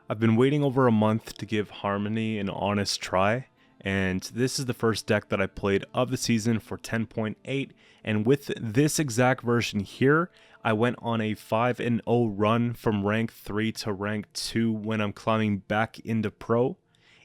I've been waiting over a month to give Harmony an honest try, and this is the first deck that I played of the season for 10.8, and with this exact version here, I went on a 5-0 run from rank 3 to rank 2 when I'm climbing back into Pro.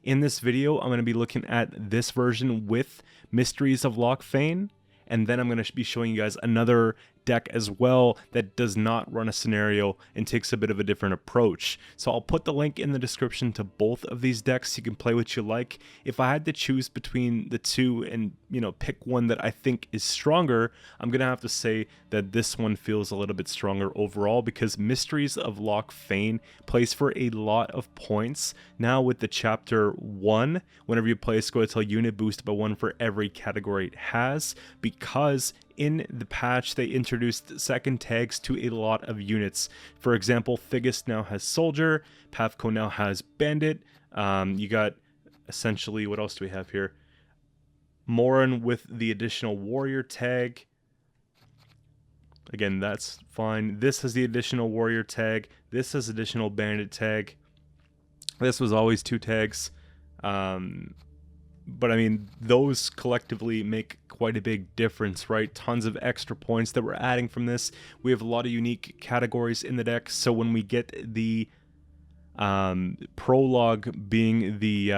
In this video, I'm going to be looking at this version with Mysteries of Locthwain, and then I'm going to be showing you guys another deck as well that does not run a scenario and takes a bit of a different approach. So I'll put the link in the description to both of these decks. You can play what you like. If I had to choose between the two and, pick one that I think is stronger, I'm going to have to say that this one feels a little bit stronger overall because Mysteries of Locthwain plays for a lot of points. Now with the chapter 1, whenever you play a Scoia'tael unit, boosted by 1 for every category it has, because in the patch, they introduced second tags to a lot of units. For example, Figgis now has Soldier, Pavko now has Bandit. You got essentially, what else do we have here? Morin with the additional Warrior tag. Again, that's fine. This has the additional Warrior tag. This has additional Bandit tag. This was always 2 tags. But I mean, those collectively make quite a big difference, right? Tons of extra points that we're adding from this. We have a lot of unique categories in the deck. So when we get the prologue being the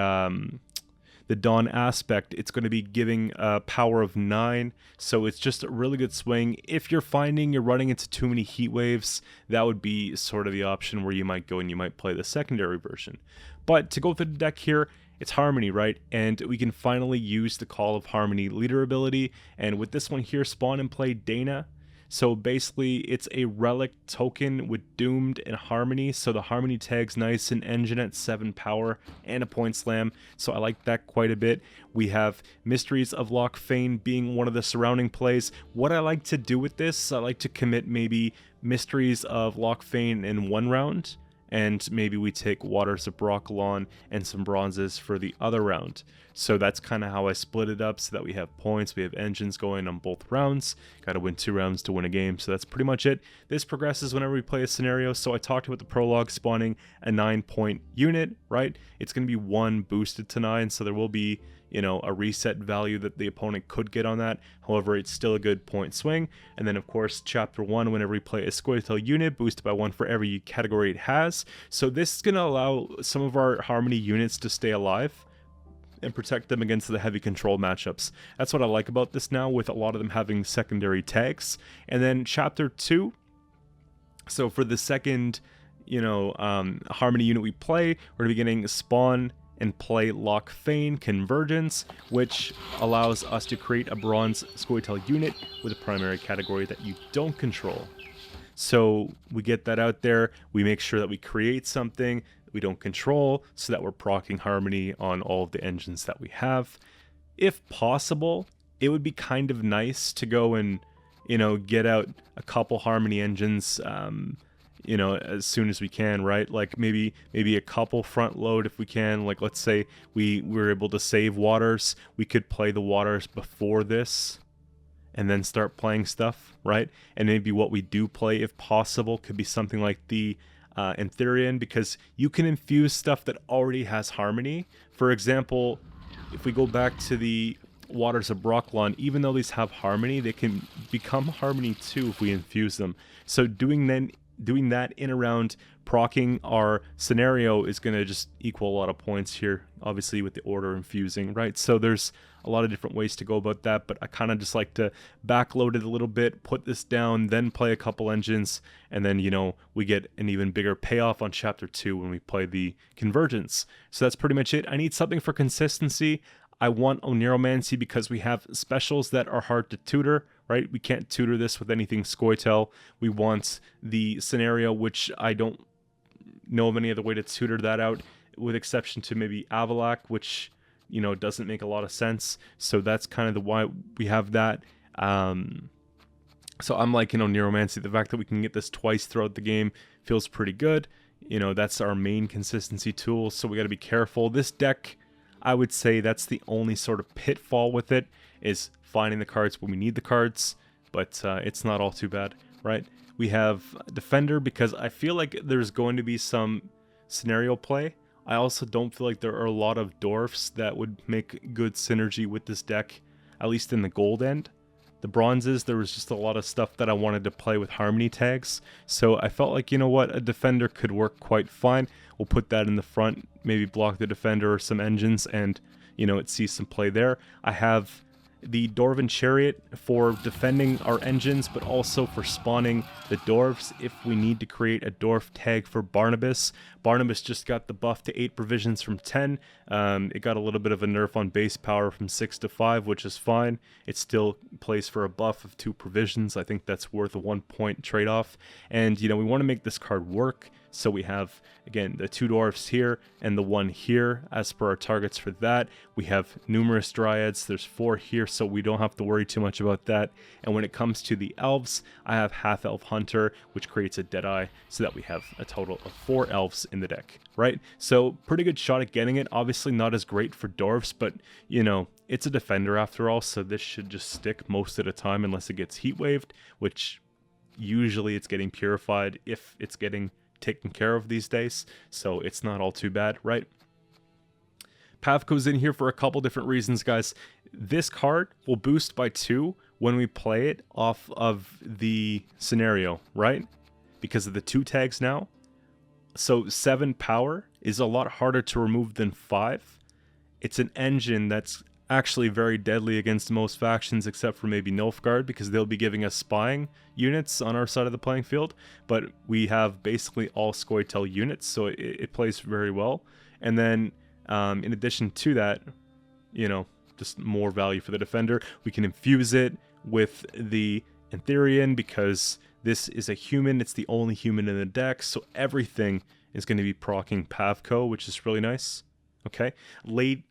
Dawn aspect, it's going to be giving a power of 9. So it's just a really good swing. If you're finding you're running into too many heat waves, that would be sort of the option where you might go and you might play the secondary version. But to go through the deck here, it's Harmony, right? And we can finally use the Call of Harmony leader ability. And with this one here, spawn and play Dana. So basically, it's a relic token with Doomed and Harmony. So the Harmony tag's nice and engine at 7 power and a point slam. So I like that quite a bit. We have Mysteries of Locthwain being one of the surrounding plays. What I like to do with this, I like to commit maybe Mysteries of Locthwain in 1 round. And maybe we take Waters of Brokilon and some bronzes for the other round. So that's kind of how I split it up so that we have points, we have engines going on both rounds. Got to win 2 rounds to win a game, so that's pretty much it. This progresses whenever we play a scenario. So I talked about the prologue spawning a 9-point unit, right? It's going to be 1 boosted to 9, so there will be, a reset value that the opponent could get on that. However, it's still a good point swing. And then, of course, Chapter 1, whenever we play a Scoia'tael unit, boosted by 1 for every category it has. So this is going to allow some of our Harmony units to stay alive and protect them against the heavy control matchups. That's what I like about this now, with a lot of them having secondary tags. And then Chapter 2, so for the second, Harmony unit we play, we're going to be getting Spawn and play Locthwain Convergence, which allows us to create a bronze Scoia'tael unit with a primary category that you don't control. So we get that out there, we make sure that we create something we don't control so that we're proccing Harmony on all of the engines that we have. If possible, it would be kind of nice to go and, get out a couple Harmony engines, as soon as we can, right? Like maybe a couple front load if we can. Like let's say we were able to save Waters, we could play the Waters before this and then start playing stuff, right? And maybe what we do play, if possible, could be something like the Anthurian, because you can infuse stuff that already has Harmony. For example, if we go back to the Waters of Brokilon, even though these have Harmony, they can become Harmony too if we infuse them. So doing that in around proccing our scenario is going to just equal a lot of points here, obviously with the order infusing, right? So there's a lot of different ways to go about that, but I kind of just like to backload it a little bit, put this down, then play a couple engines, and then, we get an even bigger payoff on Chapter 2 when we play the Convergence. So that's pretty much it. I need something for consistency. I want Oneiromancy because we have specials that are hard to tutor, right? We can't tutor this with anything Scoia'tael. We want the scenario, which I don't know of any other way to tutor that out, with exception to maybe Avalak, which, doesn't make a lot of sense. So that's kind of the why we have that. So I'm liking Oneiromancy. The fact that we can get this twice throughout the game feels pretty good. That's our main consistency tool, so we got to be careful. This deck, I would say that's the only sort of pitfall with it, is finding the cards when we need the cards, but it's not all too bad, right? We have Defender because I feel like there's going to be some scenario play. I also don't feel like there are a lot of dwarfs that would make good synergy with this deck, at least in the gold end. The bronzes, there was just a lot of stuff that I wanted to play with harmony tags, so I felt like, you know what, a defender could work quite fine. We'll put that in the front, maybe block the defender or some engines, and, you know, it sees some play there. I have the Dwarven Chariot for defending our engines, but also for spawning the dwarves if we need to create a dwarf tag for Barnabas. Barnabas just got the buff to 8 provisions from 10. It got a little bit of a nerf on base power from 6 to 5, which is fine. It still plays for a buff of 2 provisions. I think that's worth a 1 point trade-off. And, you know, we want to make this card work. So we have, again, the 2 dwarfs here and the 1 here as per our targets for that. We have numerous dryads. There's 4 here, so we don't have to worry too much about that. And when it comes to the elves, I have half-elf hunter, which creates a deadeye, so that we have a total of 4 elves in the deck, right? So pretty good shot at getting it. Obviously not as great for dwarfs, but, you know, it's a defender after all, so this should just stick most of the time unless it gets heat waved, which usually it's getting purified if it's getting taken care of these days, so it's not all too bad, right? Pavko's in here for a couple different reasons, guys. This card will boost by 2 when we play it off of the scenario, right? Because of the 2 tags now. So 7 power is a lot harder to remove than 5. It's an engine that's actually very deadly against most factions except for maybe Nilfgaard, because they'll be giving us spying units on our side of the playing field, but we have basically all Scoia'tael units, so it plays very well. And then in addition to that, you know, just more value for the defender. We can infuse it with the Antherian because this is a human. It's the only human in the deck, so everything is going to be proccing Pavko, which is really nice. Okay, Late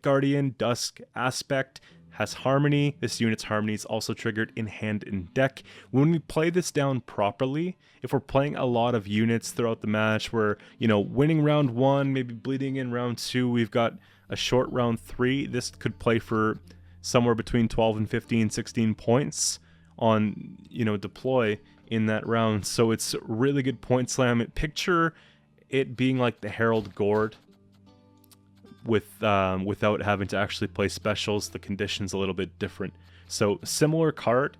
Guardian, Dusk Aspect has Harmony. This unit's Harmony is also triggered in hand and deck. When we play this down properly, if we're playing a lot of units throughout the match, we're, you know, winning round 1, maybe bleeding in round 2, we've got a short round 3, this could play for somewhere between 12 and 15, 16 points on, you know, deploy in that round. So it's really good point slam. Picture it being like the Herald Gord, without having to actually play specials. The condition's a little bit different. So similar card,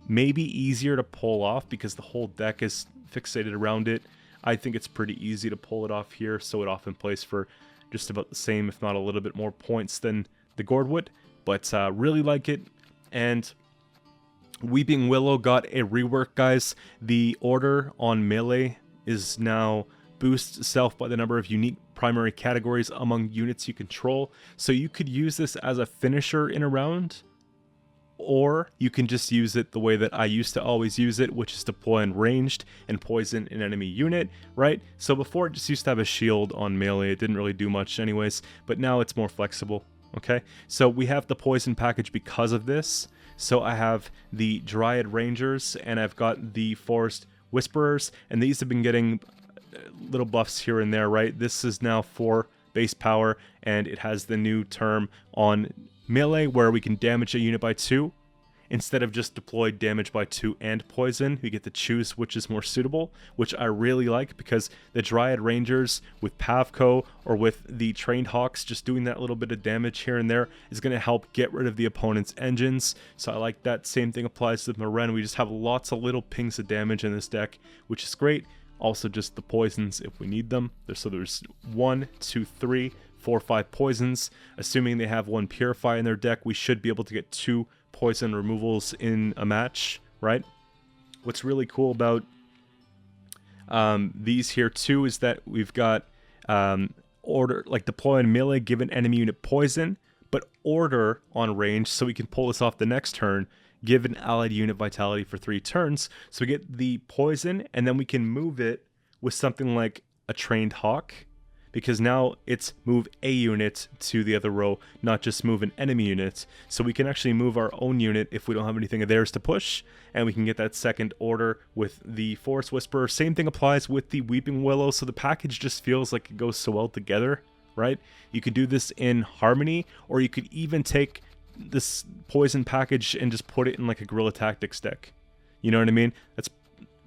maybe easier to pull off because the whole deck is fixated around it. I think it's pretty easy to pull it off here, so it often plays for just about the same, if not a little bit more points than the Gord would, but really like it. And Weeping Willow got a rework, guys. The order on melee is now boost self by the number of unique primary categories among units you control. So you could use this as a finisher in a round, or you can just use it the way that I used to always use it, which is deploy in ranged and poison an enemy unit, right? So before it just used to have a shield on melee. It didn't really do much anyways, but now it's more flexible, okay? So we have the poison package because of this. So I have the Dryad Rangers and I've got the Forest Whisperers, and these have been getting little buffs here and there, right? This is now 4 base power, and it has the new term on melee where we can damage a unit by 2. Instead of just deploy damage by 2 and poison, we get to choose which is more suitable, which I really like because the Dryad Rangers with Pavko or with the Trained Hawks just doing that little bit of damage here and there is going to help get rid of the opponent's engines. So I like that. Same thing applies to the Maren. We just have lots of little pings of damage in this deck, which is great. Also just the poisons if we need them. So there's 1, 2, 3, 4, 5 poisons. Assuming they have 1 Purify in their deck, we should be able to get 2 poison removals in a match, right? What's really cool about these here too is that we've got order, like deploy in melee, give an enemy unit poison, but order on range, so we can pull this off the next turn. Give an allied unit vitality for 3 turns. So we get the poison, and then we can move it with something like a Trained Hawk, because now it's move a unit to the other row, not just move an enemy unit. So we can actually move our own unit if we don't have anything of theirs to push, and we can get that second order with the Forest Whisperer. Same thing applies with the Weeping Willow, so the package just feels like it goes so well together, right? You could do this in Harmony, or you could even take this poison package and just put it in like a Guerrilla Tactics deck. You know what I mean? That's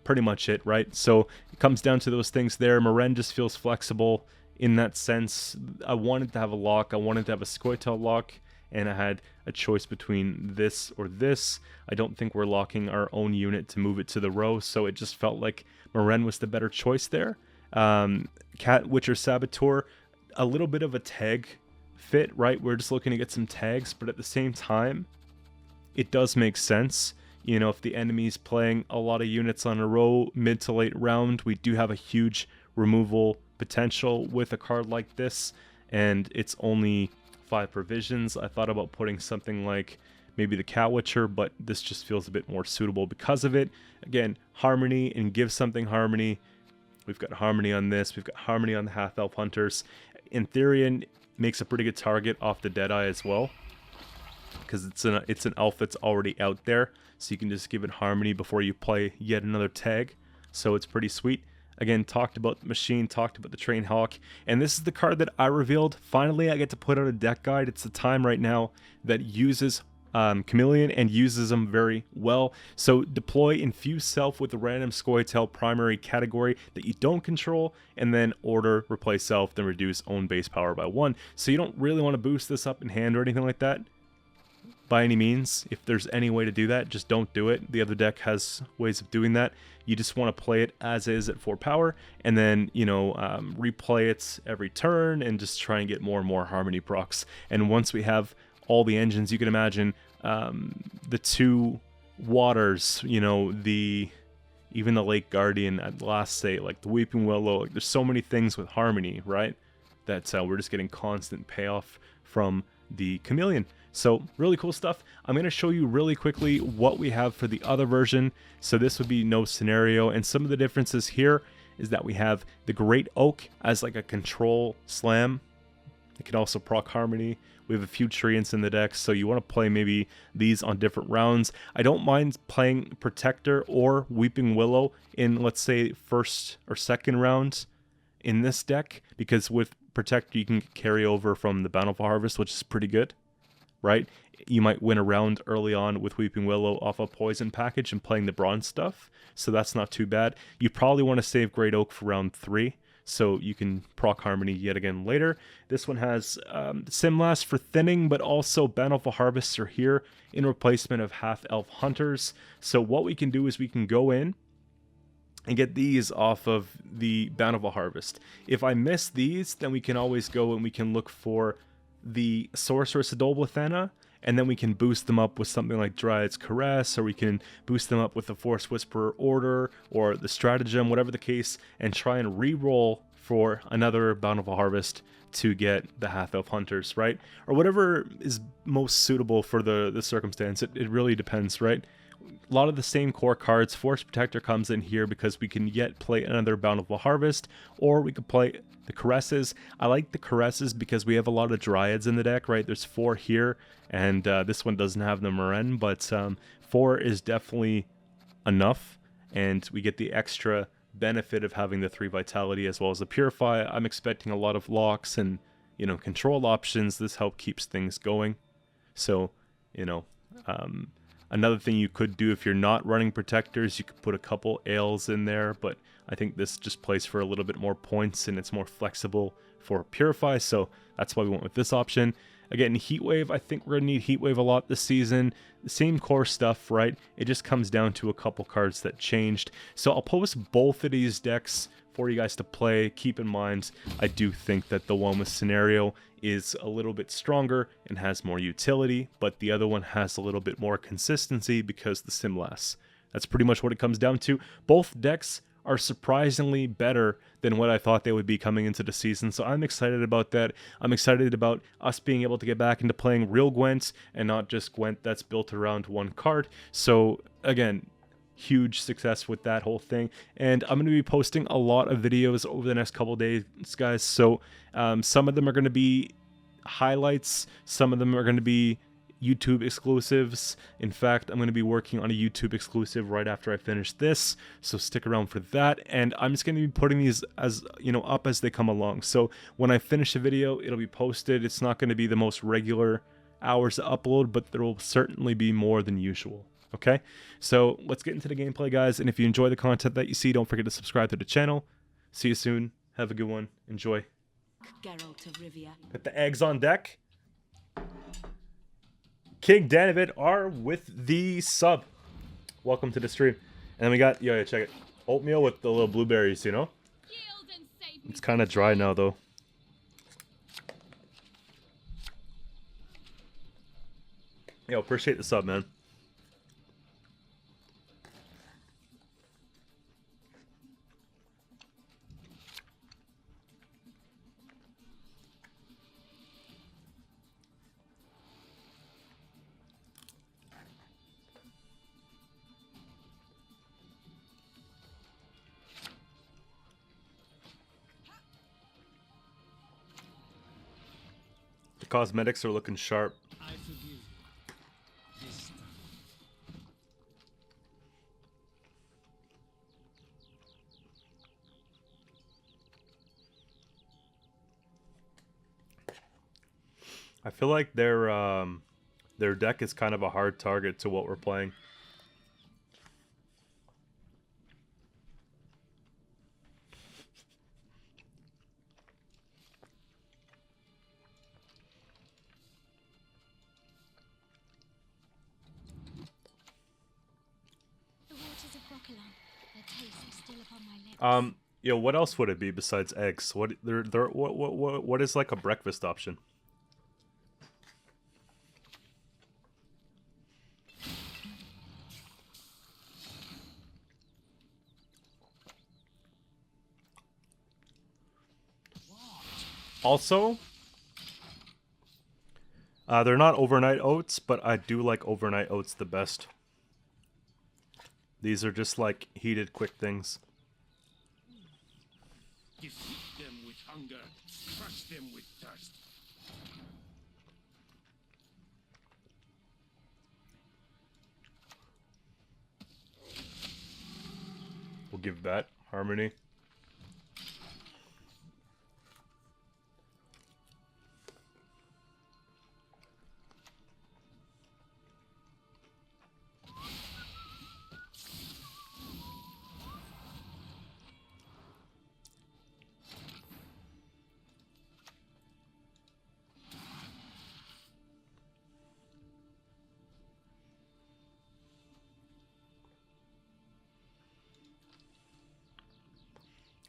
pretty much it, right? So it comes down to those things there. Meren just feels flexible in that sense. I wanted to have a lock. I wanted to have a Scoia'tael lock, and I had a choice between this or this. I don't think we're locking our own unit to move it to the row, so it just felt like Meren was the better choice there. Cat Witcher Saboteur, a little bit of a tag fit, right? We're just looking to get some tags, but at the same time, it does make sense. You know, if the enemy's playing a lot of units on a row, mid to late round, we do have a huge removal potential with a card like this, and it's only 5 provisions. I thought about putting something like maybe the Cat Witcher, but this just feels a bit more suitable because of it. Again, Harmony and give something Harmony. We've got Harmony on this. We've got Harmony on the Half-Elf Hunters. In theory, makes a pretty good target off the Deadeye as well, because it's an elf that's already out there, so you can just give it Harmony before you play yet another tag. So it's pretty sweet. Again, talked about the machine, talked about the Train Hawk, and this is the card that I revealed. Finally, I get to put out a deck guide. It's the time right now that uses Chameleon and uses them very well. So deploy Infuse Self with a random Scoia'tael primary category that you don't control, and then order replace self, then reduce own base power by 1. So you don't really want to boost this up in hand or anything like that by any means. If there's any way to do that, just don't do it. The other deck has ways of doing that. You just want to play it as is at 4 power, and then, you know, replay it every turn and just try and get more and more Harmony procs. And once we have all the engines, you can imagine the 2 waters, you know, even the Lake Guardian at last say, like the Weeping Willow, like there's so many things with Harmony, right, that we're just getting constant payoff from the Chameleon. So really cool stuff. I'm going to show you really quickly what we have for the other version. So this would be no scenario, and some of the differences here is that we have the Great Oak as like a control slam. It can also proc Harmony. We have a few treants in the deck, so you want to play maybe these on different rounds. I don't mind playing Protector or Weeping Willow in, let's say, first or second round in this deck, because with Protector you can carry over from the Bountiful Harvest, which is pretty good, right? You might win a round early on with Weeping Willow off a poison package and playing the bronze stuff, so that's not too bad. You probably want to save Great Oak for round 3, so you can proc Harmony yet again later. This one has Simlast for thinning, but also Bountiful Harvests are here in replacement of Half-Elf Hunters. So what we can do is we can go in and get these off of the Bountiful Harvest. If I miss these, then we can always go and we can look for the Sorceress Adolblathana, and then we can boost them up with something like Dryad's Caress, or we can boost them up with the Force Whisperer Order, or the Stratagem, whatever the case, and try and re-roll for another Bountiful Harvest to get the Half-Elf Hunters, right? Or whatever is most suitable for the circumstance. It really depends, right? A lot of the same core cards. Force Protector comes in here because we can yet play another Bountiful Harvest, or we could play the Caresses. I like the Caresses because we have a lot of Dryads in the deck, right? There's 4 here, and this one doesn't have the Meren, but 4 is definitely enough, and we get the extra benefit of having the 3 Vitality as well as the Purify. I'm expecting a lot of locks and, you know, control options. This help keeps things going. So, you know, another thing you could do if you're not running Protectors, you could put a couple Ales in there, but I think this just plays for a little bit more points and it's more flexible for Purify, so that's why we went with this option. Again, Heatwave, I think we're going to need Heatwave a lot this season. The same core stuff, right? It just comes down to a couple cards that changed. So I'll post both of these decks for you guys to play. Keep in mind, I do think that the one with Scenario is a little bit stronger and has more utility, but the other one has a little bit more consistency because the Simlast. That's pretty much what it comes down to. Both decks are surprisingly better than what I thought they would be coming into the season, so I'm excited about that. I'm excited about us being able to get back into playing real Gwent and not just Gwent that's built around one card. So again, huge success with that whole thing, and I'm going to be posting a lot of videos over the next couple days, guys. So some of them are going to be highlights, some of them are going to be YouTube exclusives. In fact, I'm going to be working on a YouTube exclusive right after I finish this, so stick around for that. And I'm just going to be putting these, as you know, up as they come along. So when I finish a video, it'll be posted. It's not going to be the most regular hours to upload, but there will certainly be more than usual. Okay, so let's get into the gameplay, guys. And if you enjoy the content that you see, don't forget to subscribe to the channel. See you soon. Have a good one. Enjoy. Put the eggs on deck. King Danovid are with the sub. Welcome to the stream. And then we got, yo, check it. Oatmeal with the little blueberries, you know? It's kind of dry now, though. Yo, appreciate the sub, man. The cosmetics are looking sharp. I feel like their deck is kind of a hard target to what we're playing. Yo, what else would it be besides eggs? What is like a breakfast option? Also, they're not overnight oats, but I do like overnight oats the best. These are just like heated quick things. Defeat them with hunger, crush them with thirst. We'll give that Harmony.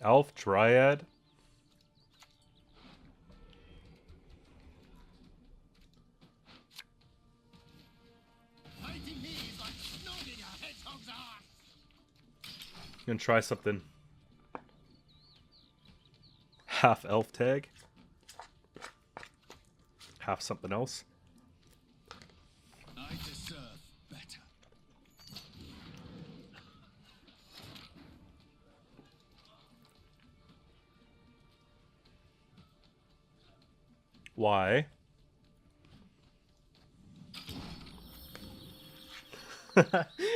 Elf Dryad. Fighting me is like snorting a hedgehog's ass. Gonna try something. Half elf tag. Half something else. I deserve better. Why?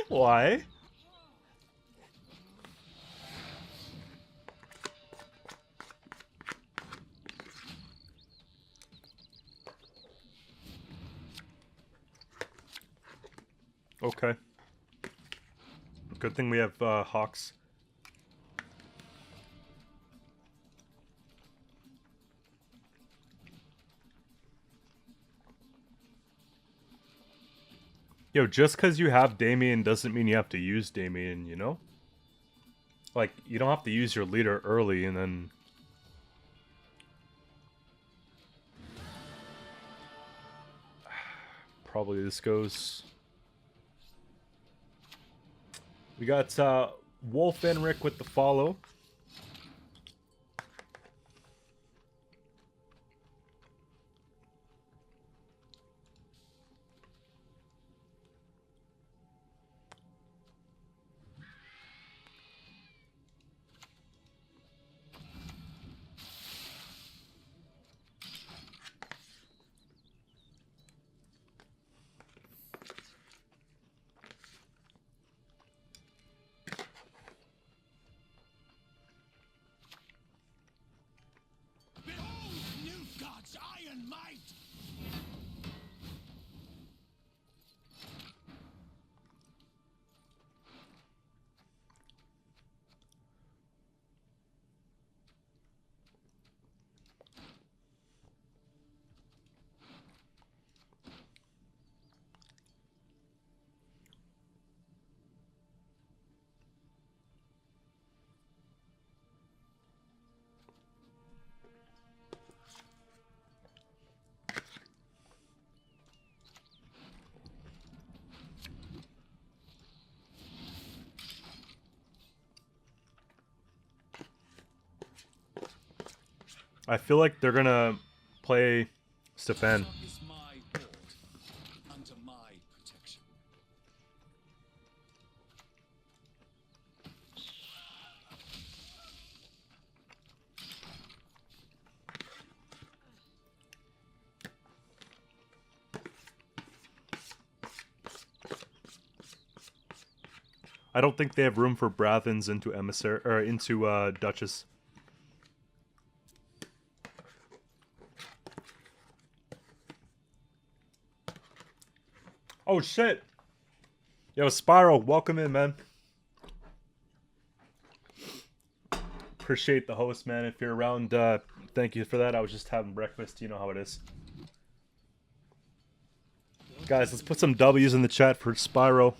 Why? Okay. Good thing we have hawks. Yo, just because you have Damien doesn't mean you have to use Damien, you know? Like, you don't have to use your leader early and then... Probably this goes... We got Wolf and Rick with the follow. Behold Nilfgaard's iron might! I feel like they're gonna play Stefan. Is my ward, under my protection. I don't think they have room for Brathens into Emissary or into Duchess. Oh shit! Yo, Spyro, welcome in, man. Appreciate the host, man. If you're around, thank you for that. I was just having breakfast. You know how it is. Guys, let's put some W's in the chat for Spyro.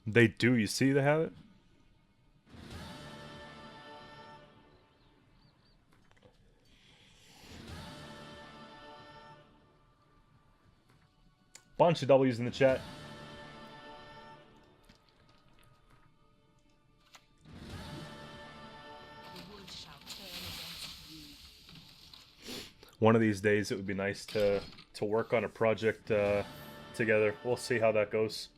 They do, you see they have it? Bunch of W's in the chat. One of these days it would be nice to work on a project together. We'll see how that goes.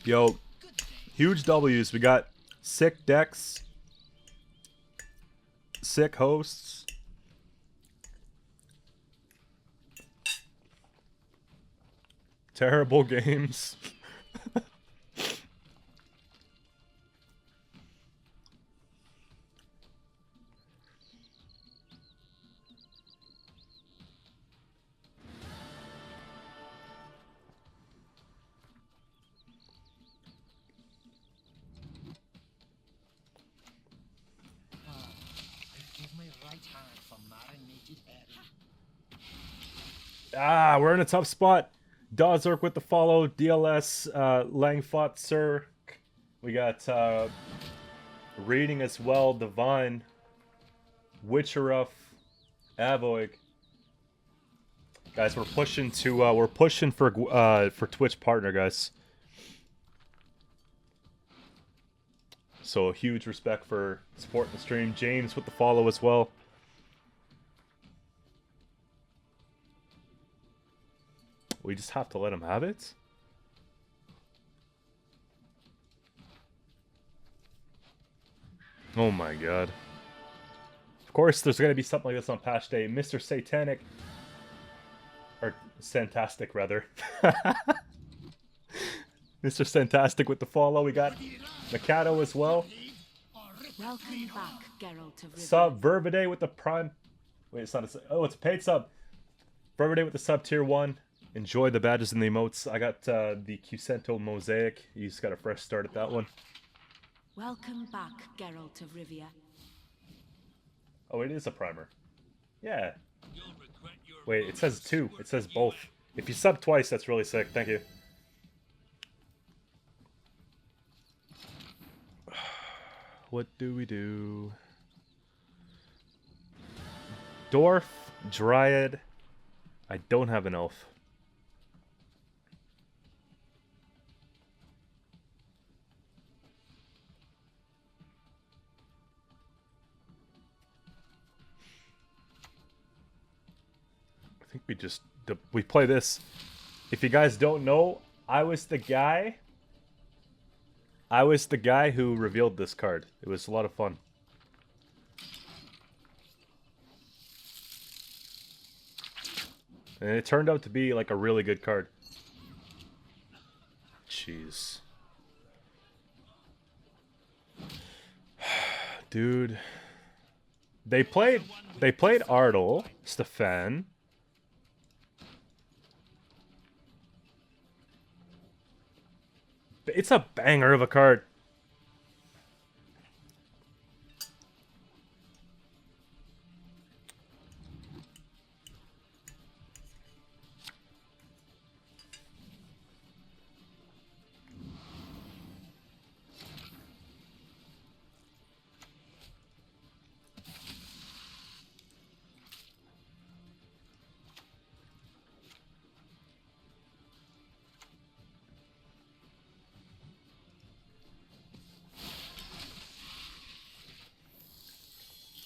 Yo, huge W's. We got sick decks, sick hosts. Terrible games. Ah, we're in a tough spot. Dozork with the follow. DLS, Langfot Sir. We got Reading as well. Divine. Witcheruff. Avoig. Guys, we're pushing to we're pushing for Twitch partner, guys. So huge respect for supporting the stream. James with the follow as well. We just have to let him have it? Oh my god. Of course there's going to be something like this on patch day. Mr. Satanic. Or Santastic, rather. Mr. Santastic with the follow. We got Mikado as well. Welcome back, Geralt of Rivia. Sub Vervide with the prime. Wait, it's not a. Oh, it's a paid sub. Vervide with the sub tier 1. Enjoy the badges and the emotes. I got the Qcento Mosaic. You just got a fresh start at that one. Welcome back, Geralt of Rivia. Oh, it is a primer. Yeah. Wait, it says 2. It says both. If you sub twice, that's really sick. Thank you. What do we do? Dwarf, Dryad. I don't have an elf. I think we play this. If you guys don't know, I was the guy who revealed this card. It was a lot of fun. And it turned out to be like a really good card. Jeez. Dude. They played Ardle, Stefan. It's a banger of a card.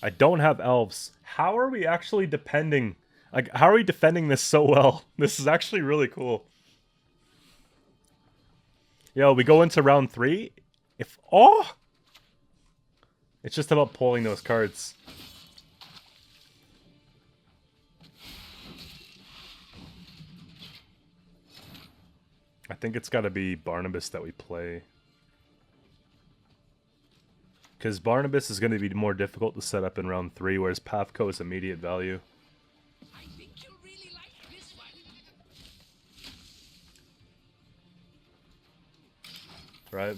I don't have elves. How are we actually depending? Like, how are we defending this so well? This is actually really cool. Yo, we go into round 3. If it's just about pulling those cards. I think it's got to be Barnabas that we play. Because Barnabas is going to be more difficult to set up in round 3, whereas Pavko is immediate value. I think you'll really like this one. Right.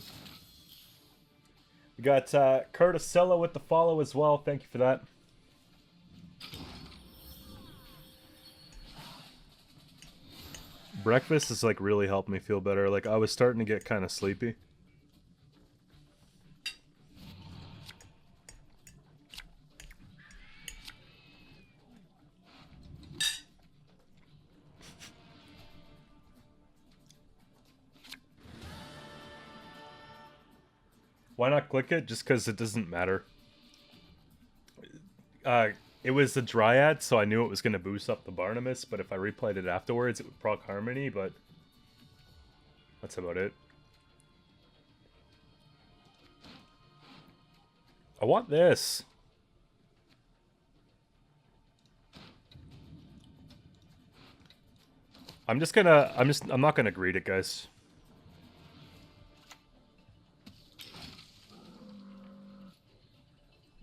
We got Curtisella with the follow as well. Thank you for that. Breakfast has like really helped me feel better. Like I was starting to get kind of sleepy. Why not click it? Just because it doesn't matter. It was the Dryad, so I knew it was going to boost up the Barnabas, but if I replayed it afterwards, it would proc Harmony, but that's about it. I want this. I'm not gonna greet it, guys.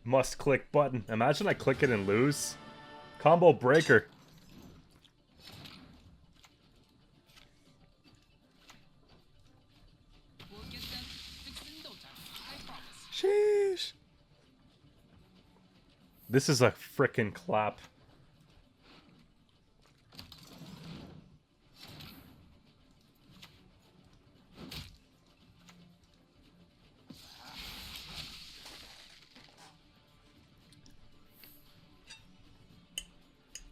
Must click button. Imagine I click it and lose. Combo breaker. We'll get them fixed in no time. I promise. Sheesh. This is a frickin' clap.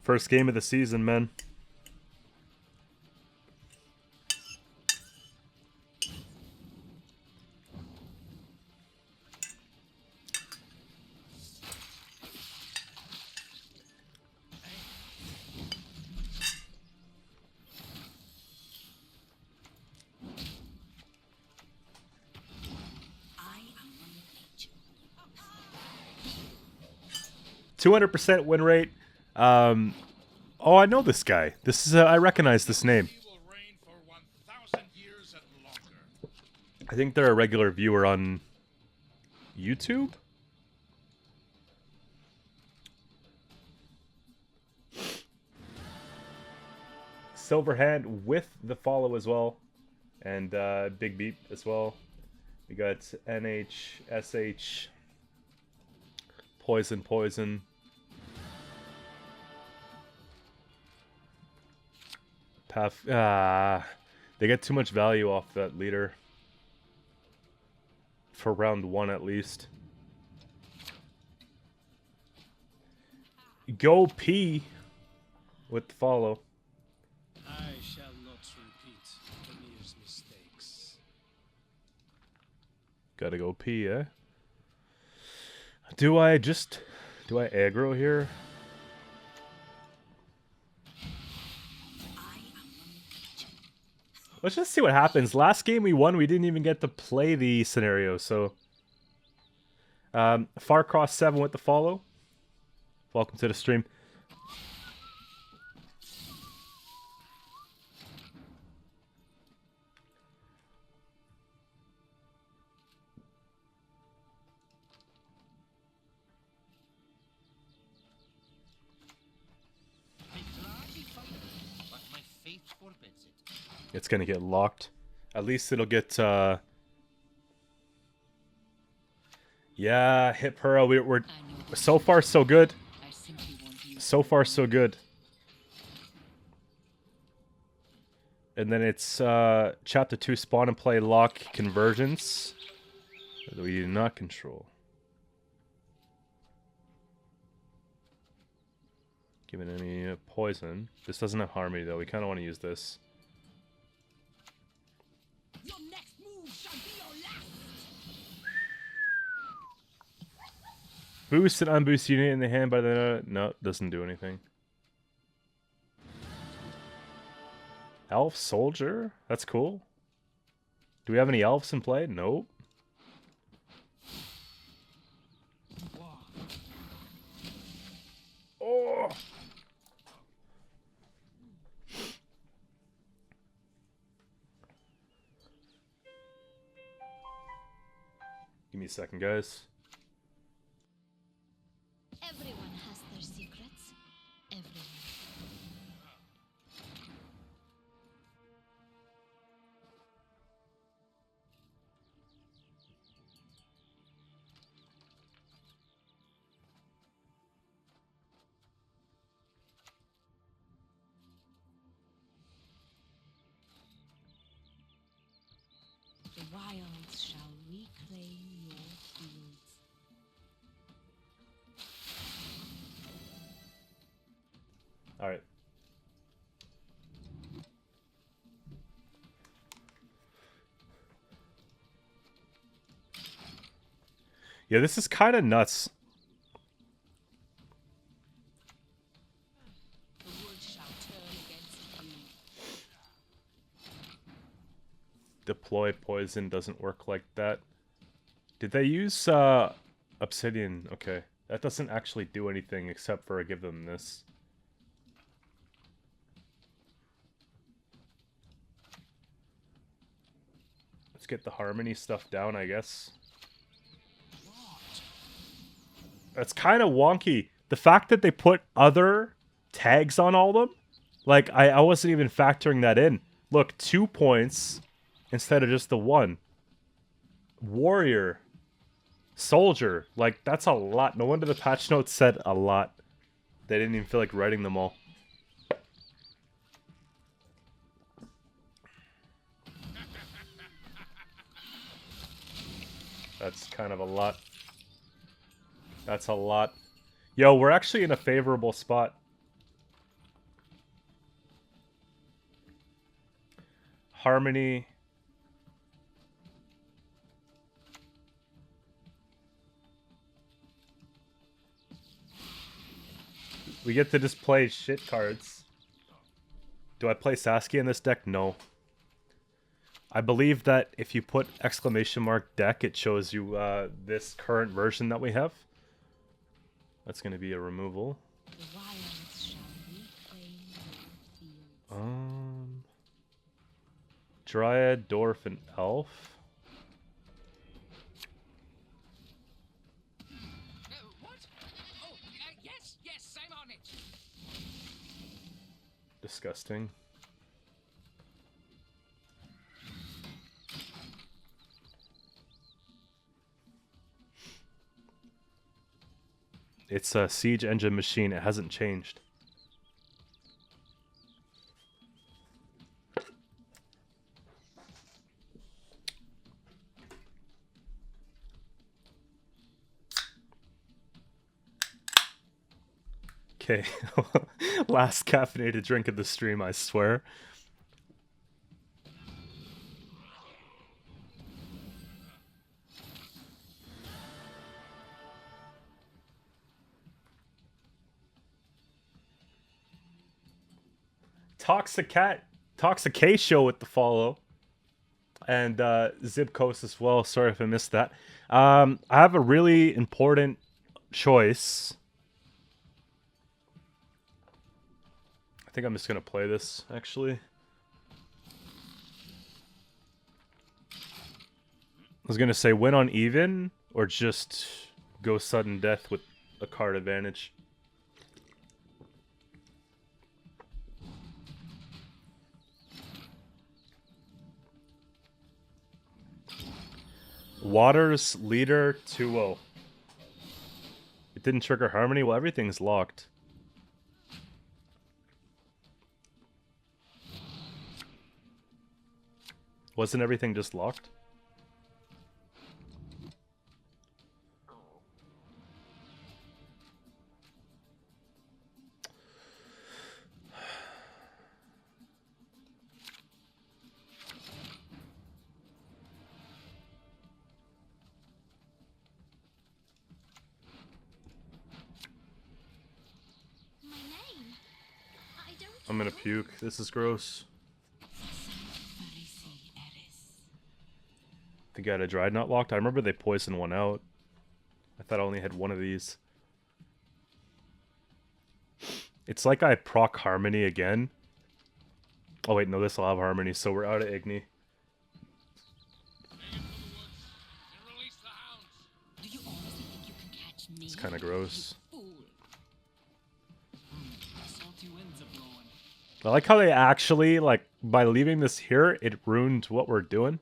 First game of the season, man. I am unleashed. 200% win rate. Oh, I know this guy. This is I recognize this name. He will reign for 1,000 years and longer. I think they're a regular viewer on YouTube. Silverhand with the follow as well, and Big Beep as well. We got NH, SH, Poison. They get too much value off that leader. For round 1 at least. Go P with the follow. I shall not repeat Tamir's mistakes. Gotta go P, eh? Do I aggro here? Let's just see what happens. Last game we won, we didn't even get to play the scenario, so... Farcross 7 with the follow. Welcome to the stream. But my fate forbids it. It's gonna get locked. At least it'll get Yeah, hit Pearl. We're I know the so far so good. I simply want you. So far so good. And then it's chapter 2 spawn and play lock convergence that we do not control. Give an enemy poison. This doesn't have harmony though. We kind of want to use this. Your next move shall be your last. Boost and unboost unit in the hand by the... No, doesn't do anything. Elf soldier? That's cool. Do we have any elves in play? Nope. Oh! Give me a second, guys. Everyone has their secrets. Everyone. The wilds shall reclaim your fields. All right. Yeah, this is kind of nuts. The wood shall turn against you. Deploy poison doesn't work like that. Did they use obsidian? Okay. That doesn't actually do anything except for give them this. Let's get the harmony stuff down, I guess. That's kind of wonky. The fact that they put other tags on all of them, like I wasn't even factoring that in. Look, 2 points instead of just the 1. Warrior, soldier, like that's a lot. No wonder the patch notes said a lot. They didn't even feel like writing them all. That's kind of a lot. That's a lot. Yo, we're actually in a favorable spot. Harmony. We get to just play shit cards. Do I play Saskia in this deck? No. I believe that if you put exclamation mark deck, it shows you this current version that we have. That's going to be a removal. The wilds shall reclaim your fields. Dryad, Dwarf, and Elf. What? Oh, yes, I'm on it. Disgusting. It's a siege engine machine. It hasn't changed. Okay. Last caffeinated drink of the stream, I swear. Toxic show with the follow, and Zibkos as well. Sorry if I missed that. I have a really important choice. I think I'm just gonna play this actually. I was gonna say win on even or just go sudden death with a card advantage. Waters leader 2-0. It didn't trigger Harmony. Well, everything's locked. Wasn't everything just locked? My name? I don't I'm gonna know. puke. This is gross. I think I had a Dried Not locked. I remember they poisoned one out. I thought I only had one of these. It's like I proc Harmony again. Oh wait, no, this will have Harmony, so we're out of Igni. Do you honestly think you can catch me? It's kind of gross. Fool. Salty winds are blowing. I like how they actually, like, by leaving this here, it ruined what we're doing.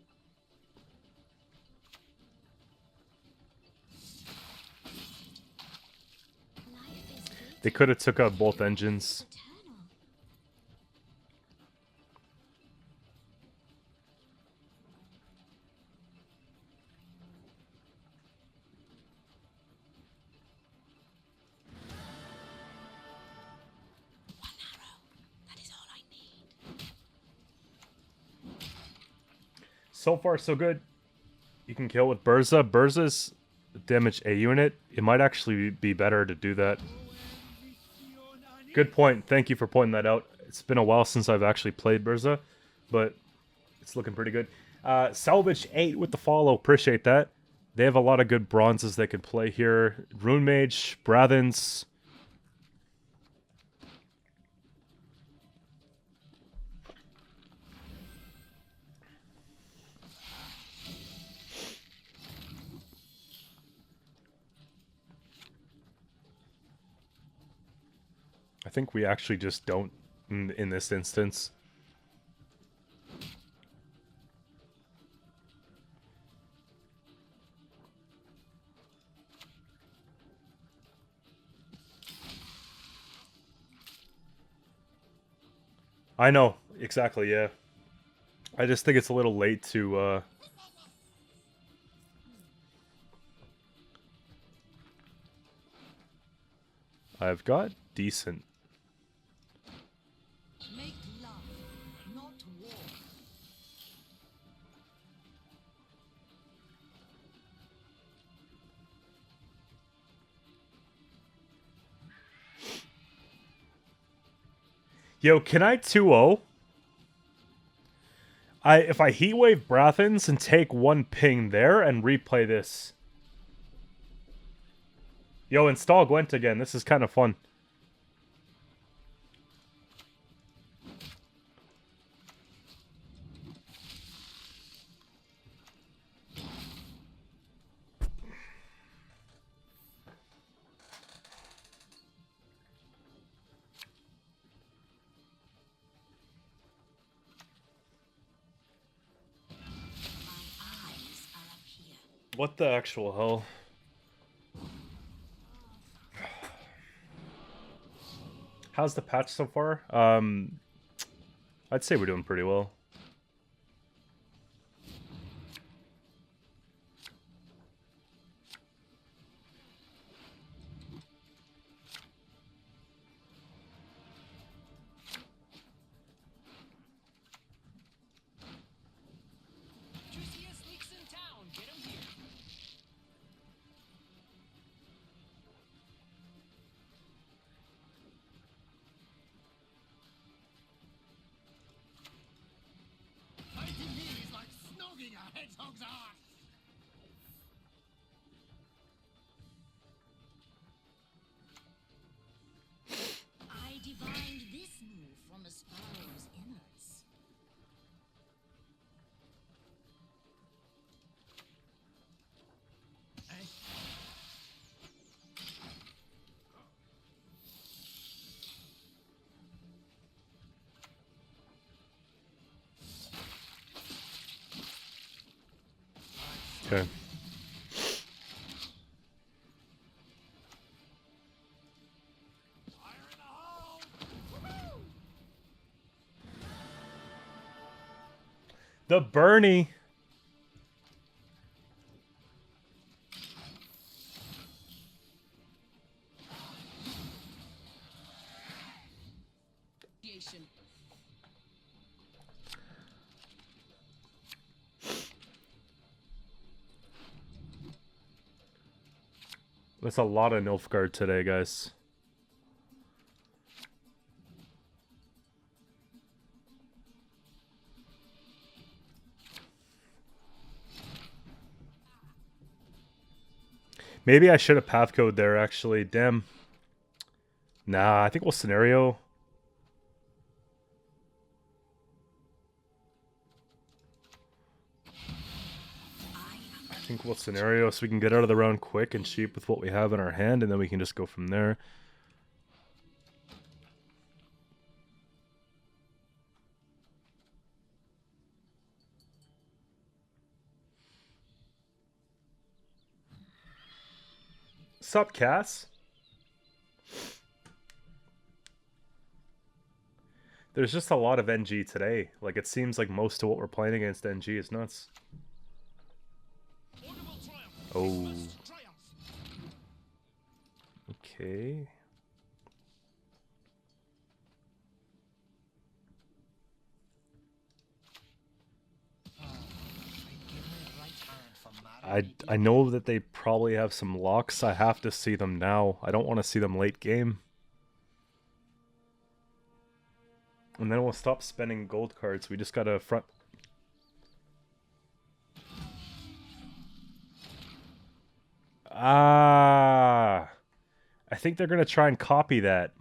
Life is They could have took out both engines. eternal. One arrow. That is all I need. So far, so good. You can kill with Burza. Burza's damage a unit. It might actually be better to do that. Good point. Thank you for pointing that out. It's been a while since I've actually played Burza, but it's looking pretty good. Salvage 8 with the follow. Appreciate that. They have a lot of good bronzes they can play here. Rune Mage, Brathens. I think we actually just don't in this instance. I know, exactly, yeah. I just think it's a little late to I've got decent. Make love, not war. Yo, can I 2-0? If I Heatwave Brathens and take one ping there and replay this. Yo, install Gwent again. This is kind of fun. Eyes are up here. What the actual hell? How's the patch so far? I'd say we're doing pretty well. Juiciest leaks in town. Get 'em here. Fighting me is like snogging a hedgehog's ass. I divined this move from Asparo's innards. Eh? Okay. The Bernie. That's a lot of Nilfgaard today, guys. Maybe I should have path code there, actually. Damn. Nah, I think we'll scenario. I think we'll scenario so we can get out of the round quick and cheap with what we have in our hand, and then we can just go from there. Sup, Cass? There's just a lot of NG today. Like, it seems like most of what we're playing against NG is nuts. Oh. Okay. I know that they probably have some locks. I have to see them now. I don't want to see them late game. And then we'll stop spending gold cards. We just gotta front... Ah, I think they're gonna try and copy that.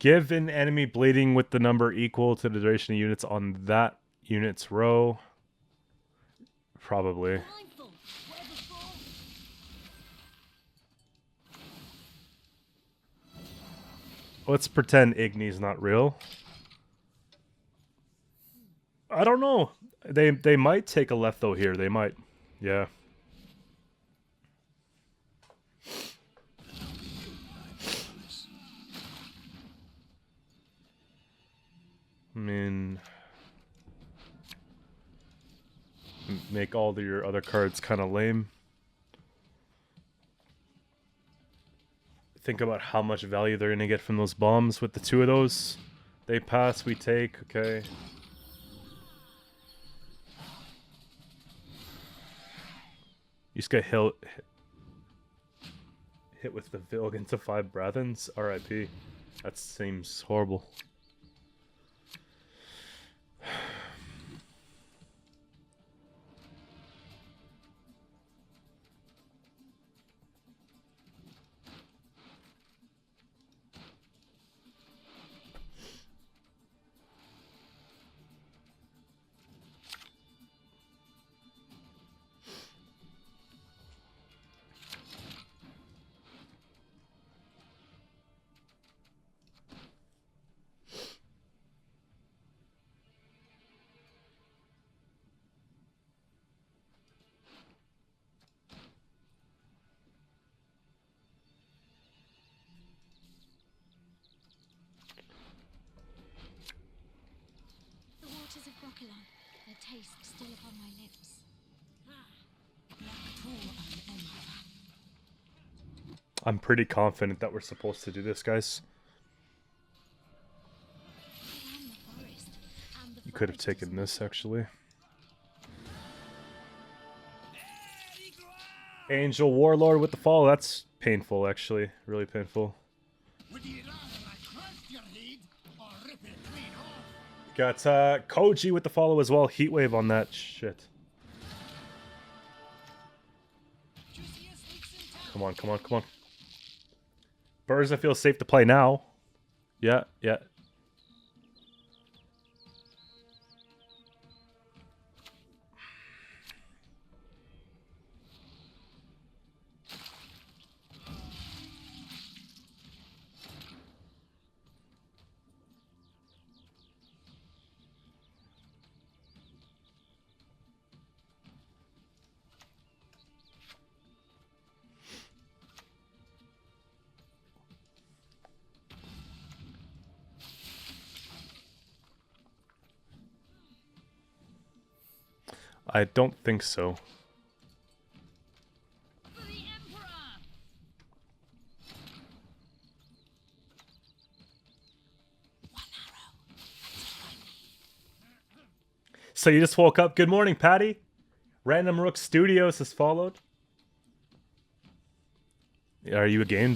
Give an enemy bleeding with the number equal to the duration of units on that unit's row. Probably. Let's pretend Igni's not real. I don't know. They might take a left though here. They might. Yeah. I mean, make all your other cards kind of lame. Think about how much value they're going to get from those bombs with the two of those. They pass, we take, okay. You just get hit with the Vilg into 5 Brathens? RIP. That seems horrible. Their taste still upon my lips. I'm pretty confident that we're supposed to do this, guys. You could have taken this, actually. Angel Warlord with the fall. That's painful, actually. Really painful. Would you rather I crushed your head or rip it clean off? Got Koji with the follow as well. Heatwave on that shit. Come on, come on, come on. Burrs, I feel safe to play now. Yeah, yeah. I don't think so. For the Emperor! So you just woke up. Good morning, Patty. Random Rook Studios has followed. Are you a game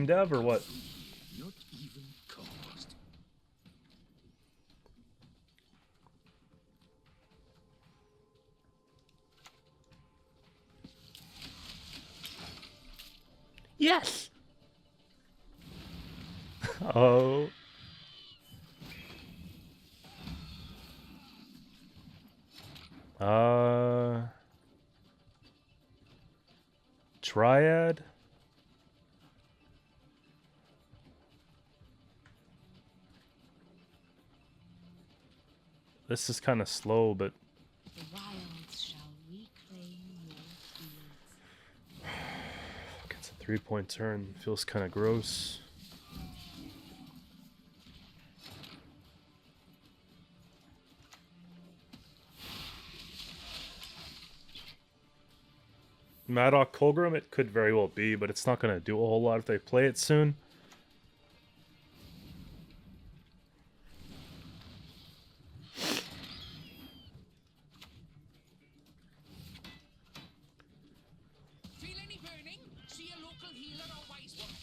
dev or what? Not even caused. Yes. Oh. Triad. This is kind of slow, but The wilds shall reclaim your fields. it's a 3-point turn. Feels kind of gross. Maddock Colgrim, it could very well be, but it's not going to do a whole lot if they play it soon. Feel any burning? See a local healer or wise woman.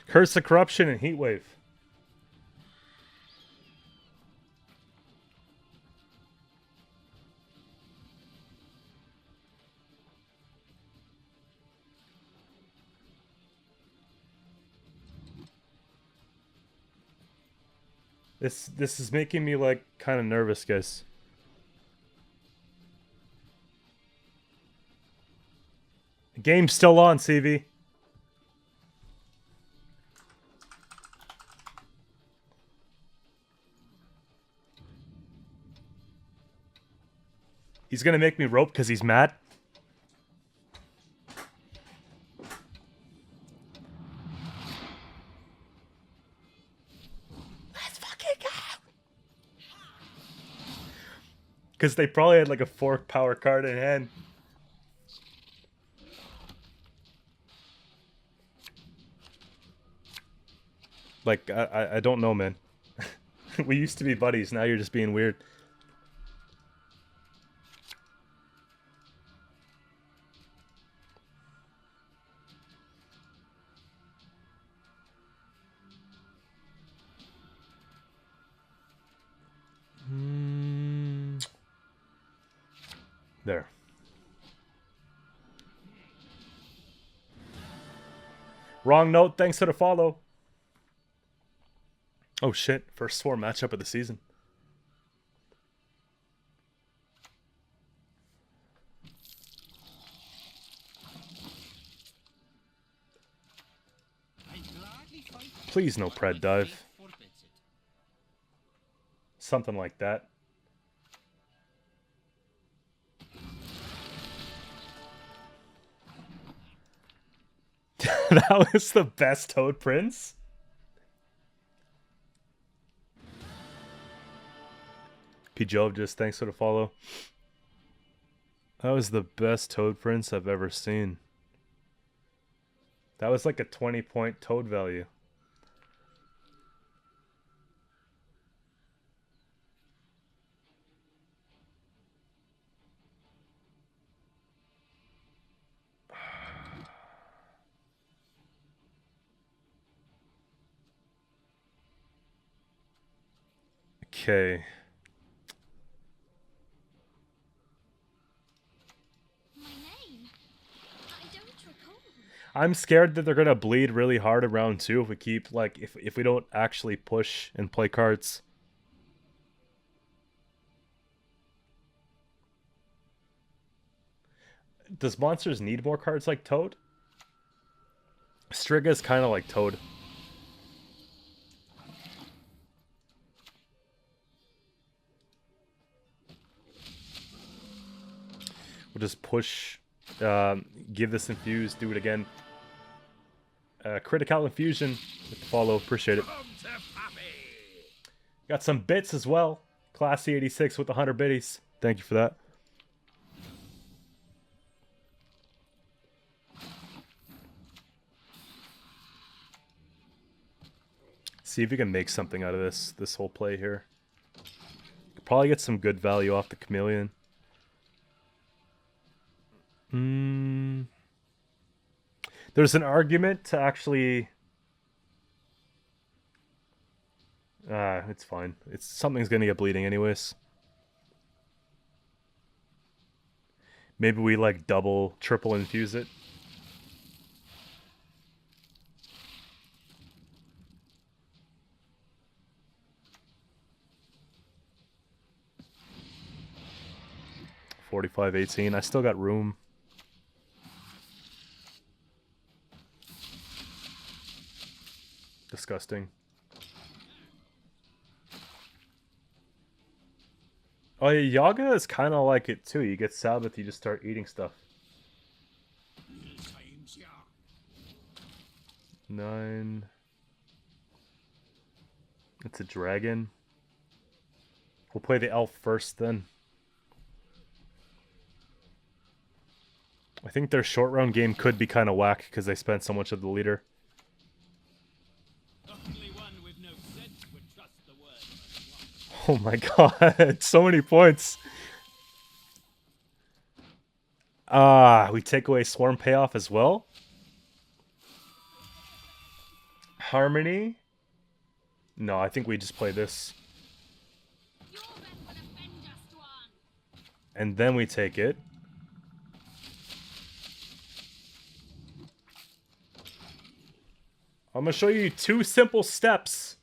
Curse of Corruption and Heatwave. This is making me like kind of nervous, guys. The game's still on, CV. He's gonna make me rope because he's mad. Let's fucking go! Because they probably had like a 4-power card in hand. Like, I don't know, man. We used to be buddies, now you're just being weird. There. Wrong note, thanks for the follow. Oh shit, first 4 matchup of the season. I gladly fight. Please no pred dive. Fate forbids it. Something like that. That was the best Toad Prince? P. Jove, just thanks for the follow. That was the best Toad Prince I've ever seen. That was like a 20-point Toad value. Okay. My name? I don't recall. I'm scared that they're gonna bleed really hard in round 2 if we keep like if we don't actually push and play cards. Does monsters need more cards like Toad? Striga's kind of like Toad. We'll just push, give this infuse, do it again. Critical infusion with the follow, appreciate it. Got some bits as well. Classy 86 with 100 biddies. Thank you for that. See if we can make something out of this whole play here. Probably get some good value off the chameleon. There's an argument to actually... it's fine. Something's gonna get bleeding anyways. Maybe we like double, triple infuse it. $45.18. I still got room. Disgusting. Oh yeah, Yaga is kind of like it too. You get Sabbath, you just start eating stuff. 9. It's a dragon. We'll play the elf first then. I think their short round game could be kind of whack because they spent so much of the leader. Oh my god, so many points. We take away Swarm payoff as well. Harmony? No, I think we just play this. And then we take it. I'm going to show you 2 simple steps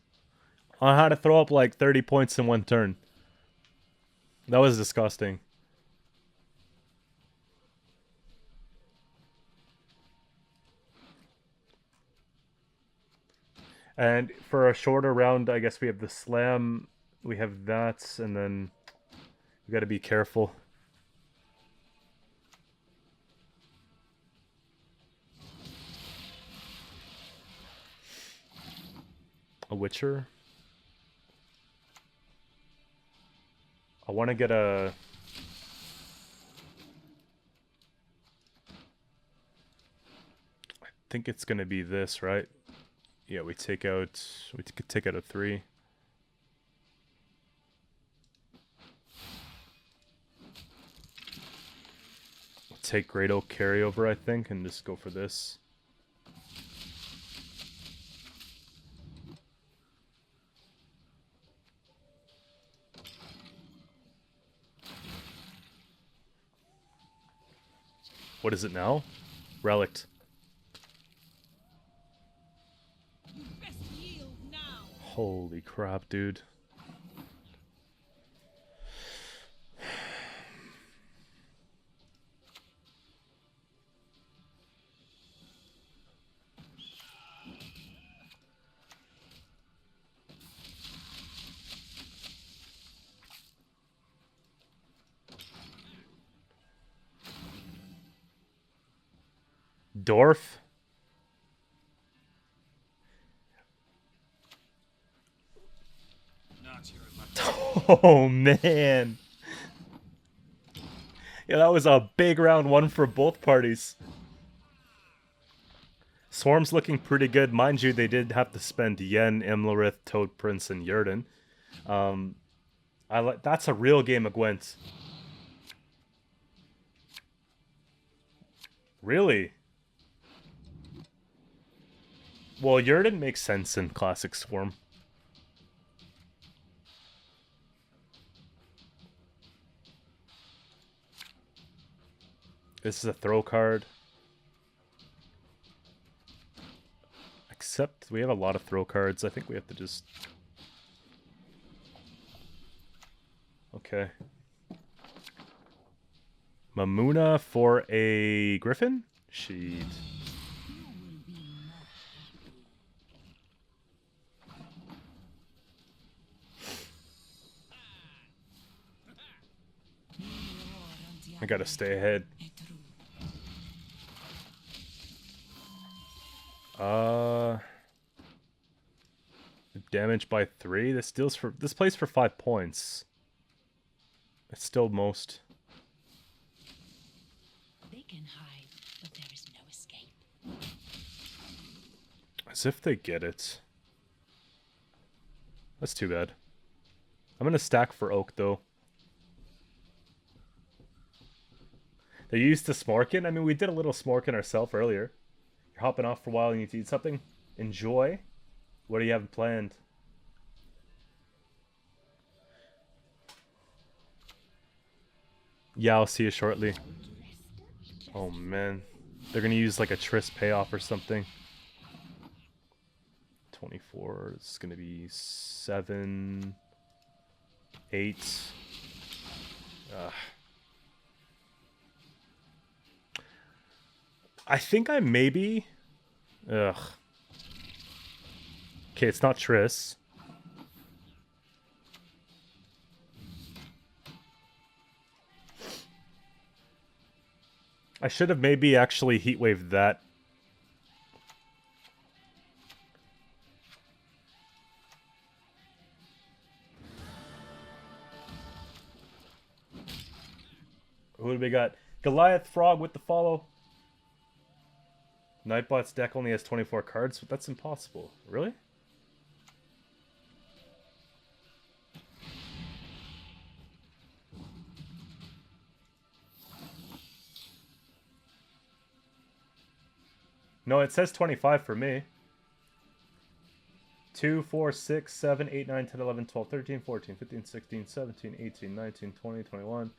on how to throw up like 30 points in one turn. That was disgusting. And for a shorter round, I guess we have the slam, we have that, and then we got to be careful. A Witcher. I want to get a... I think it's going to be this, right? Yeah, we could take out a 3. We'll take Great Oak carryover, I think, and just go for this. What is it now? Relict. Holy crap, dude. Dwarf? Oh, man. Yeah, that was a big round 1 for both parties. Swarm's looking pretty good. Mind you, they did have to spend Yen, Imlerith, Toad Prince, and Yurden. That's a real game of Gwent. Really? Well, Yurden makes sense in Classic Swarm. This is a throw card. Except we have a lot of throw cards. I think we have to just... Okay. Mamuna for a Griffin? Sheet. I gotta stay ahead. Damage by 3. This plays for 5 points. It's still most. They can hide, but there is no escape. As if they get it. That's too bad. I'm gonna stack for Oak though. They used to Smorkin. I mean, we did a little Smorkin ourselves earlier. You're hopping off for a while and you need to eat something. Enjoy. What do you have planned? Yeah, I'll see you shortly. Oh man. They're gonna use like a Triss payoff or something. 24. It's gonna be 7, 8. I think I maybe... Ugh. Okay, it's not Triss. I should have maybe actually heatwaved that. Who do we got? Goliath Frog with the follow. Nightbot's deck only has 24 cards, but that's impossible. Really? No, it says 25 for me. 2, 4, 6, 7, 8, 9, 10, 11, 12, 13, 14, 15, 16, 17, 18, 19, 20, 21,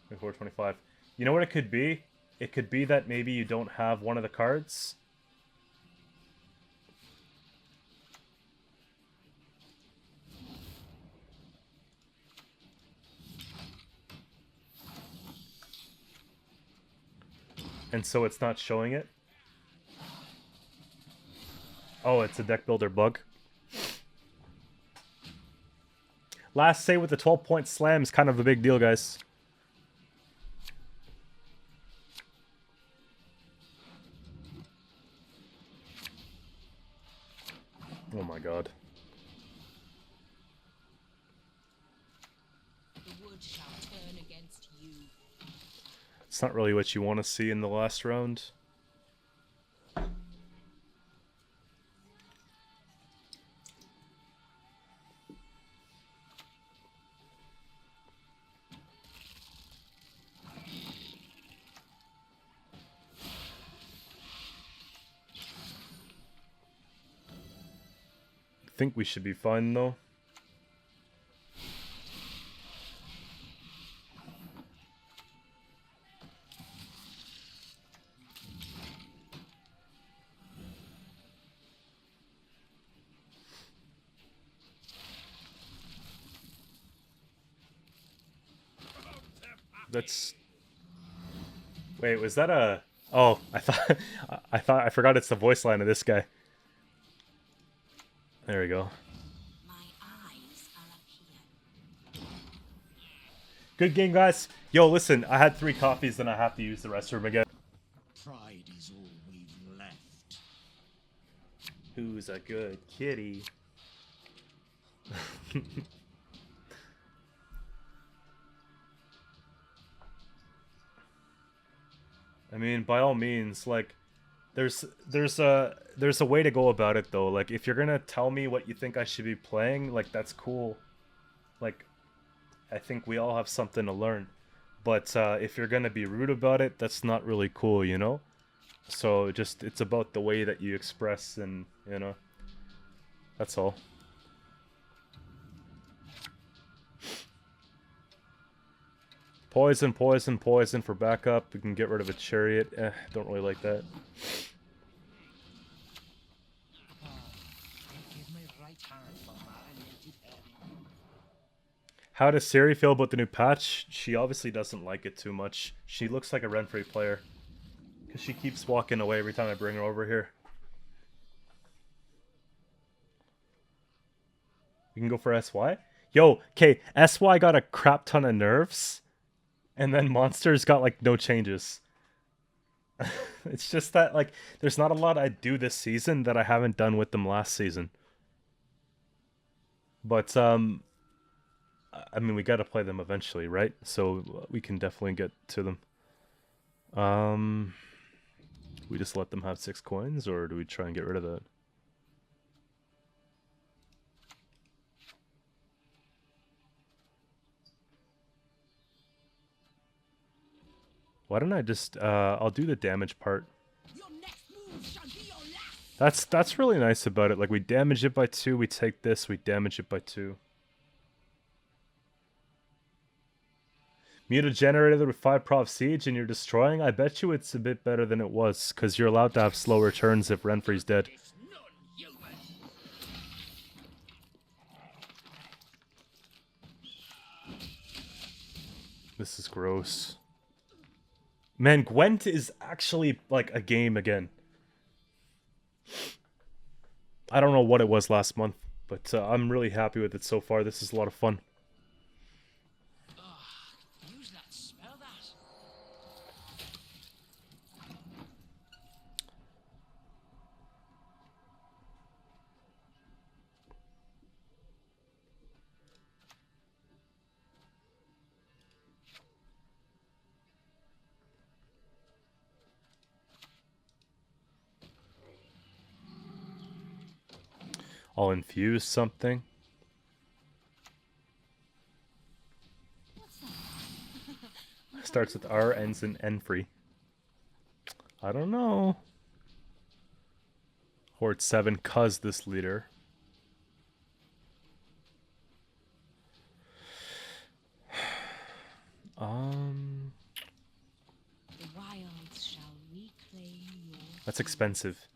24, 25. You know what it could be? It could be that maybe you don't have one of the cards. And so it's not showing it. Oh, it's a deck builder bug. Last say with the 12-point slam is kind of a big deal, guys. Oh my god. The wood shall turn against you. It's not really what you want to see in the last round. I think we should be fine though. That's... Wait, was that a... Oh, I forgot it's the voice line of this guy. There we go. My eyes are up here. Good game, guys. Yo, listen, I had 3 coffees, then I have to use the restroom again. Pride is all we've left. Who's a good kitty? I mean, by all means, like, there's a way to go about it though. Like, if you're gonna tell me what you think I should be playing, like, that's cool. Like, I think we all have something to learn. But if you're gonna be rude about it, that's not really cool, you know? So just, it's about the way that you express, and, you know, that's all. Poison, poison, poison for backup. We can get rid of a chariot. Don't really like that. Give my right hand for marinated herring. How does Siri feel about the new patch? She obviously doesn't like it too much. She looks like a Renfri player. Because she keeps walking away every time I bring her over here. We can go for SY? Yo, okay, SY got a crap ton of nerfs. And then monsters got like no changes. It's just that like there's not a lot I do this season that I haven't done with them last season. But I mean we got to play them eventually, right? So we can definitely get to them. We just let them have 6 coins, or do we try and get rid of that? Why don't I just I'll do the damage part. Your next move shall be your last. That's really nice about it. Like we damage it by 2, we take this, we damage it by 2. Mute a generator with 5 Prof Siege and you're destroying? I bet you it's a bit better than it was, because you're allowed to have slower turns if Renfri's dead. It's non-human. This is gross. Man, Gwent is actually like a game again. I don't know what it was last month, but I'm really happy with it so far. This is a lot of fun. Use that. Smell that. I'll infuse something. Starts with R, ends in Renfri. I don't know. Horde 7, cuz this leader. The wilds shall reclaim your That's expensive.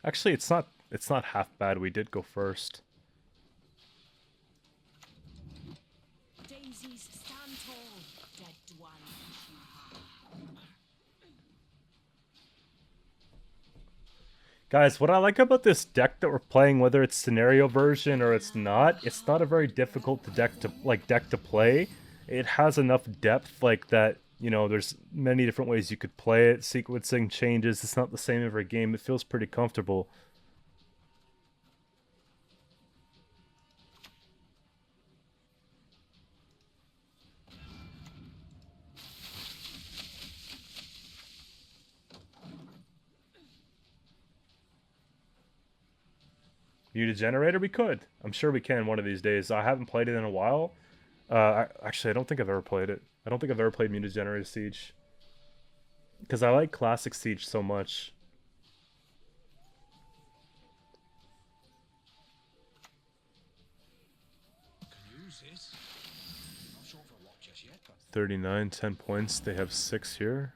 Actually, it's not half bad. We did go first. daisies stand tall, dead one. Guys, what I like about this deck that we're playing, whether it's scenario version or it's not a very difficult deck to play. It has enough depth like that, you know, there's many different ways you could play it. Sequencing changes. It's not the same every game. It feels pretty comfortable. Mute a generator? We could. I'm sure we can one of these days. I haven't played it in a while. Actually, I don't think I've ever played it. I don't think I've ever played Mute a Generator Siege. Because I like Classic Siege so much. Can use this. Not sure for what just yet, but 39, 10 points. They have 6 here.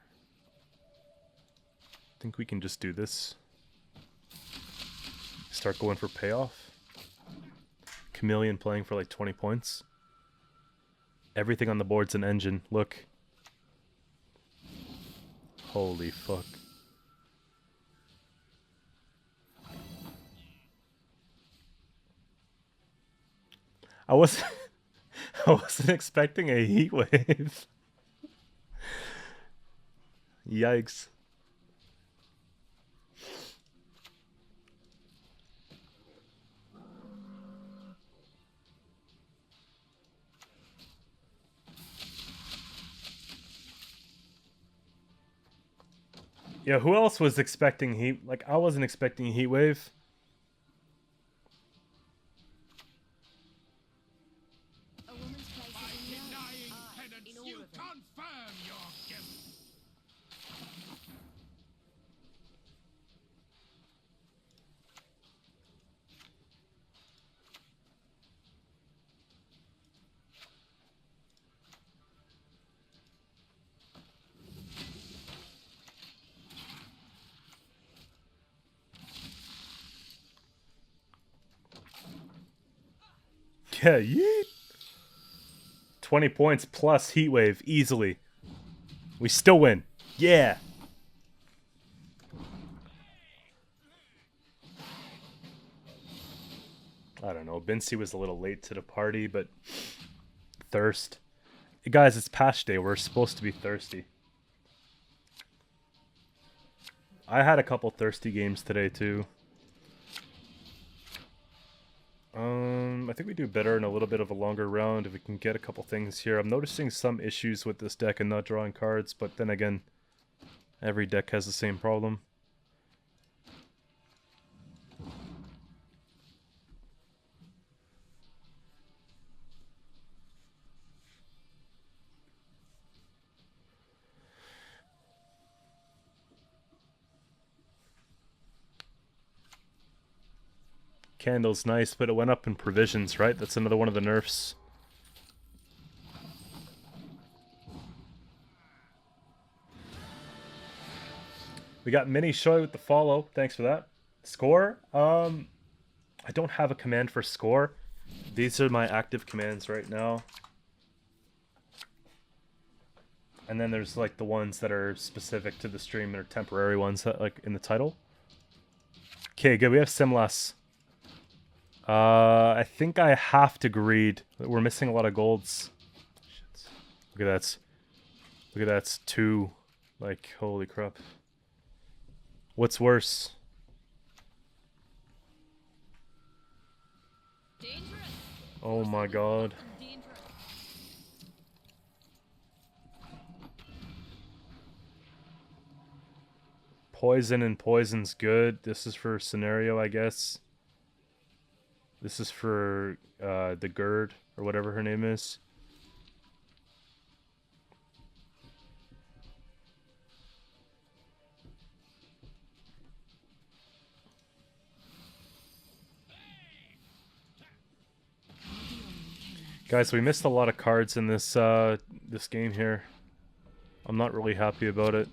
I think we can just do this. Start going for payoff. Chameleon playing for like 20 points. Everything on the board's an engine. Look. Holy fuck. I wasn't expecting a heat wave. Yikes. Yeah, who else was expecting heat? Like, I wasn't expecting a heat wave. A woman's place by is in the denying earth. penance, In all you of them. confirm your guilt. Yeah, yeet. 20 points plus Heatwave, easily. We still win. Yeah. I don't know. Bincy was a little late to the party, but thirst. Guys, it's patch day. We're supposed to be thirsty. I had a couple thirsty games today too. I think we do better in a little bit of a longer round if we can get a couple things here. I'm noticing some issues with this deck and not drawing cards, but then again, every deck has the same problem. Candle's nice, but it went up in provisions, right? That's another one of the nerfs. We got Mini Shoy with the follow. Thanks for that. Score? I don't have a command for score. These are my active commands right now. And then there's like the ones that are specific to the stream and are temporary ones that like in the title. Okay, good. We have Simlas. I think I have to greed. We're missing a lot of golds. Shit. Look at that. Look at that's 2. Like, holy crap. What's worse? Oh my god. Poison and poison's good. This is for scenario, I guess. This is for the Gerd, or whatever her name is. Guys, we missed a lot of cards in this this game here. I'm not really happy about it.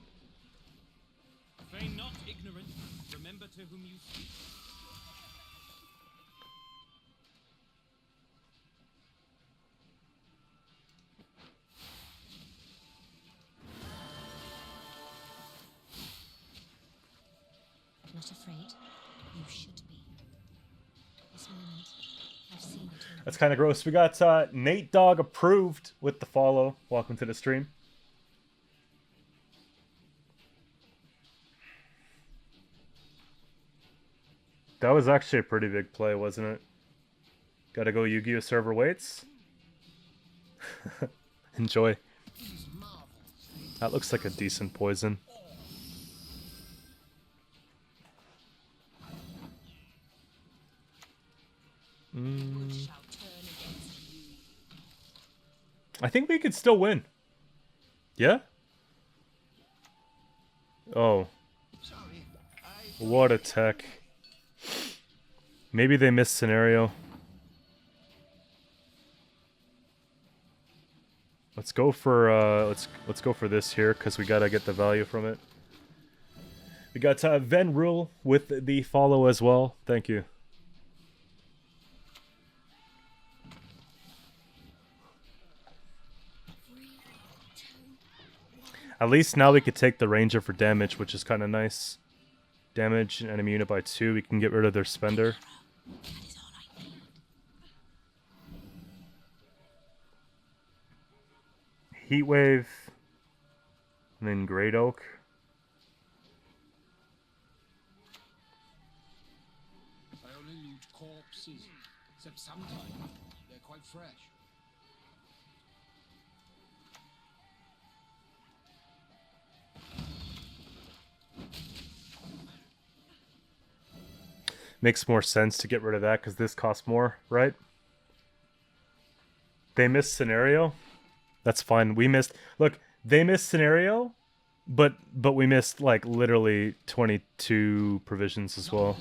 Feign not ignorant. Remember to whom you speak. Not afraid. You should be. This moment, I've seen it all. That's kind of gross. We got Nate Dog approved with the follow. Welcome to the stream. That was actually a pretty big play, wasn't it? Gotta go Yu-Gi-Oh! Server waits. Enjoy. That looks like a decent poison. I think we could still win. Yeah? Oh. What a tech. Maybe they missed scenario. Let's go for let's go for this here because we gotta get the value from it. We got Ven Rule with the follow as well. Thank you. At least now we could take the Ranger for damage, which is kind of nice. Damage and enemy unit by 2. We can get rid of their spender. Heatwave. And then Great Oak. I only loot corpses. Except sometimes they're quite fresh. Makes more sense to get rid of that because this costs more, right? They missed scenario. That's fine. We missed. Look, they missed scenario, but we missed like literally 22 provisions as well.